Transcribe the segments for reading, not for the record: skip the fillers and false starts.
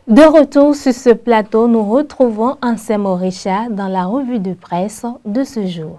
De retour sur ce plateau, nous retrouvons Anselmo Richard dans la revue de presse de ce jour.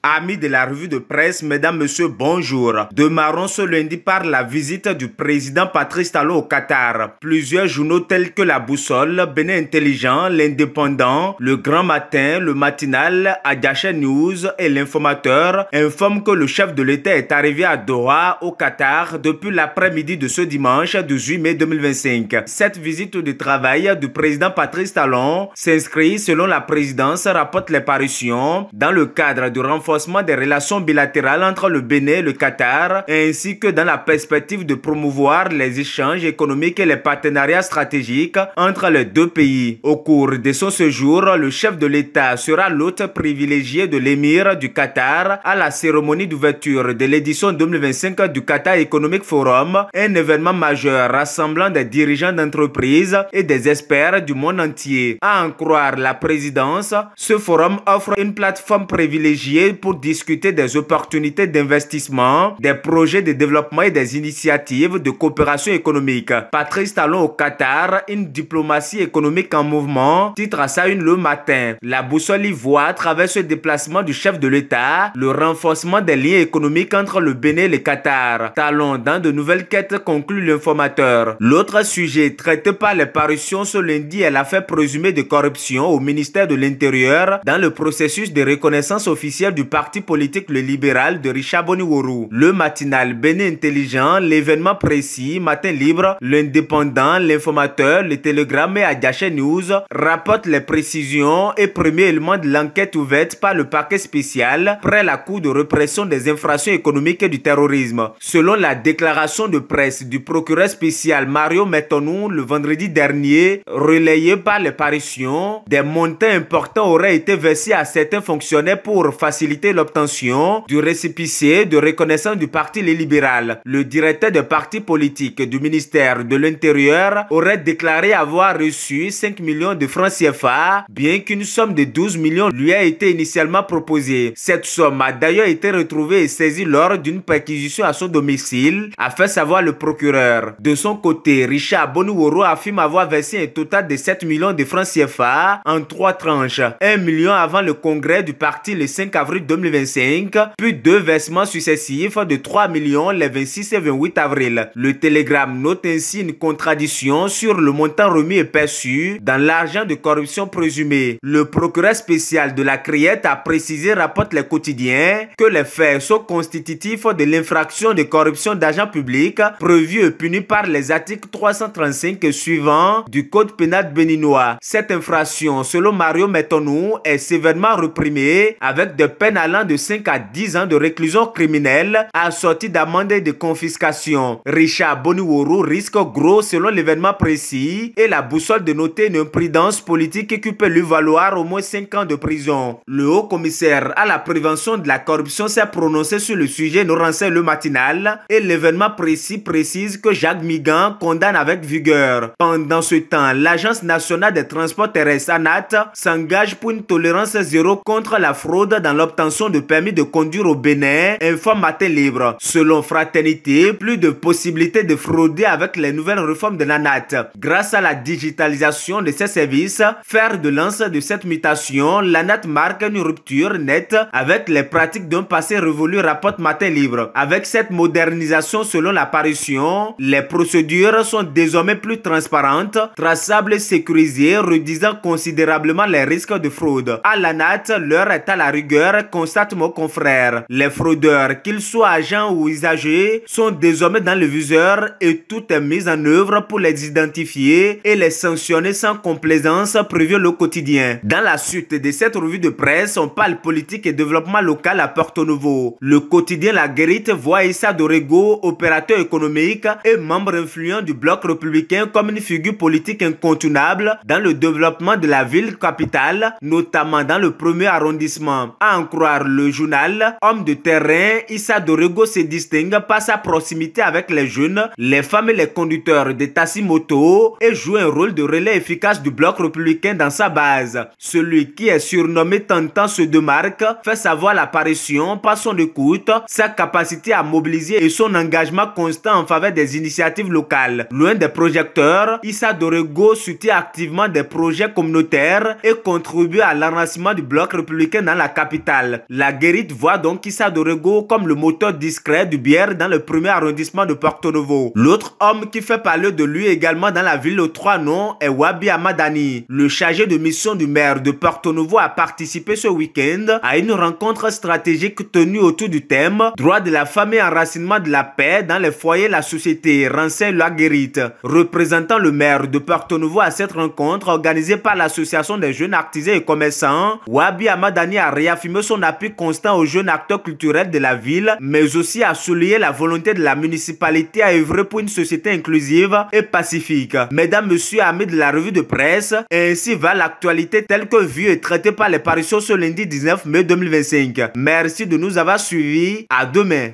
Amis de la revue de presse, mesdames, messieurs, bonjour. Démarrons ce lundi par la visite du président Patrice Talon au Qatar. Plusieurs journaux tels que La Boussole, Bénin Intelligent, L'Indépendant, Le Grand Matin, Le Matinal, Adiaché News et L'Informateur informent que le chef de l'État est arrivé à Doha, au Qatar, depuis l'après-midi de ce dimanche 18 mai 2025. Cette visite de travail du président Patrice Talon s'inscrit, selon la présidence, rapporte les parutions, dans le cadre du renforcement des relations bilatérales entre le Bénin et le Qatar, ainsi que dans la perspective de promouvoir les échanges économiques et les partenariats stratégiques entre les deux pays. Au cours de son séjour, le chef de l'État sera l'hôte privilégié de l'émir du Qatar à la cérémonie d'ouverture de l'édition 2025 du Qatar Economic Forum, un événement majeur rassemblant des dirigeants d'entreprises et des experts du monde entier. À en croire la présidence, ce forum offre une plateforme privilégiée pour discuter des opportunités d'investissement, des projets de développement et des initiatives de coopération économique. Patrice Talon au Qatar, une diplomatie économique en mouvement, titre à sa une le matin. La Boussole y voit à travers ce déplacement du chef de l'État le renforcement des liens économiques entre le Bénin et le Qatar. Talon, dans de nouvelles quêtes, conclut l'Informateur. L'autre sujet traité par les parutions ce lundi est l'affaire présumée de corruption au ministère de l'Intérieur dans le processus de reconnaissance officielle du parti politique Le Libéral de Richard Boniworou. Le Matinal, Bénin Intelligent, L'événement précis, Matin Libre, L'Indépendant, L'Informateur, Le Télégramme et Adiaché News rapportent les précisions et premiers éléments de l'enquête ouverte par le parquet spécial près la Cour de répression des infractions économiques et du terrorisme. Selon la déclaration de presse du procureur spécial Mario Metonou le vendredi dernier, relayée par les parutions, des montants importants auraient été versés à certains fonctionnaires pour faciliter l'obtention du récépissé de reconnaissance du parti Les Libéral. Le directeur de parti politique du ministère de l'Intérieur aurait déclaré avoir reçu 5 millions de francs CFA, bien qu'une somme de 12 millions lui a été initialement proposée. Cette somme a d'ailleurs été retrouvée et saisie lors d'une perquisition à son domicile, a fait savoir le procureur. De son côté, Richard Boniworou affirme avoir versé un total de 7 millions de francs CFA en 3 tranches. 1 million avant le congrès du parti le 5 avril 2025, puis 2 versements successifs de 3 millions les 26 et 28 avril. Le Télégramme note ainsi une contradiction sur le montant remis et perçu dans l'argent de corruption présumé. Le procureur spécial de la Criette a précisé, rapporte les quotidiens, que les faits sont constitutifs de l'infraction de corruption d'agents publics prévue et punie par les articles 335 et suivants du Code pénal béninois. Cette infraction, selon Mario Metonou, est sévèrement réprimée avec des peines allant de 5 à 10 ans de réclusion criminelle assorties d'amendes et de confiscation. Richard Boniworou risque gros selon l'événement précis et la Boussole de noter une imprudence politique qui peut lui valoir au moins 5 ans de prison. Le haut commissaire à la prévention de la corruption s'est prononcé sur le sujet, nous renseigne le Matinal, et l'événement précis précise que Jacques Migan condamne avec vigueur. Pendant ce temps, l'Agence nationale des transports terrestres ANAT s'engage pour une tolérance zéro contre la fraude dans l'obtention de permis de conduire au Bénin, informe Matin Libre. Selon Fraternité, plus de possibilités de frauder avec les nouvelles réformes de l'ANAT. Grâce à la digitalisation de ses services, fer de lance de cette mutation, l'ANAT marque une rupture nette avec les pratiques d'un passé révolu, rapporte Matin Libre. Avec cette modernisation, selon l'apparition, les procédures sont désormais plus transparentes, traçables et sécurisées, réduisant considérablement les risques de fraude. À l'ANAT, l'heure est à la rigueur, constate mon confrère. Les fraudeurs, qu'ils soient agents ou usagers, sont désormais dans le viseur et tout est mis en œuvre pour les identifier et les sanctionner sans complaisance, prévient le quotidien. Dans la suite de cette revue de presse, on parle politique et développement local à Porto Novo. Le quotidien La Guérite voit Issa Dorego, opérateur économique et membre influent du bloc républicain, comme une figure politique incontournable dans le développement de la ville capitale, notamment dans le premier arrondissement. À en croire voir le journal, homme de terrain, Issa Dorego se distingue par sa proximité avec les jeunes, les femmes et les conducteurs de taxi-moto et joue un rôle de relais efficace du bloc républicain dans sa base. Celui qui est surnommé Tantan se démarque, fait savoir l'apparition par son écoute, sa capacité à mobiliser et son engagement constant en faveur des initiatives locales. Loin des projecteurs, Issa Dorego soutient activement des projets communautaires et contribue à l'enracinement du bloc républicain dans la capitale. La guérite voit donc Issa Dorego comme le moteur discret du bière dans le premier arrondissement de Porto Novo. L'autre homme qui fait parler de lui également dans la ville aux trois noms est Wabi Amadani. Le chargé de mission du maire de Porto Novo a participé ce week-end à une rencontre stratégique tenue autour du thème « Droit de la femme et enracinement de la paix dans les foyers et la société », renseigne la guérite. Représentant le maire de Porto Novo à cette rencontre organisée par l'association des jeunes artisans et commerçants, Wabi Amadani a réaffirmé son appui constant aux jeunes acteurs culturels de la ville, mais aussi a souligné la volonté de la municipalité à œuvrer pour une société inclusive et pacifique. Mesdames, messieurs, amis de la revue de presse, ainsi va l'actualité telle que vue et traitée par les parutions ce lundi 19 mai 2025. Merci de nous avoir suivis. À demain.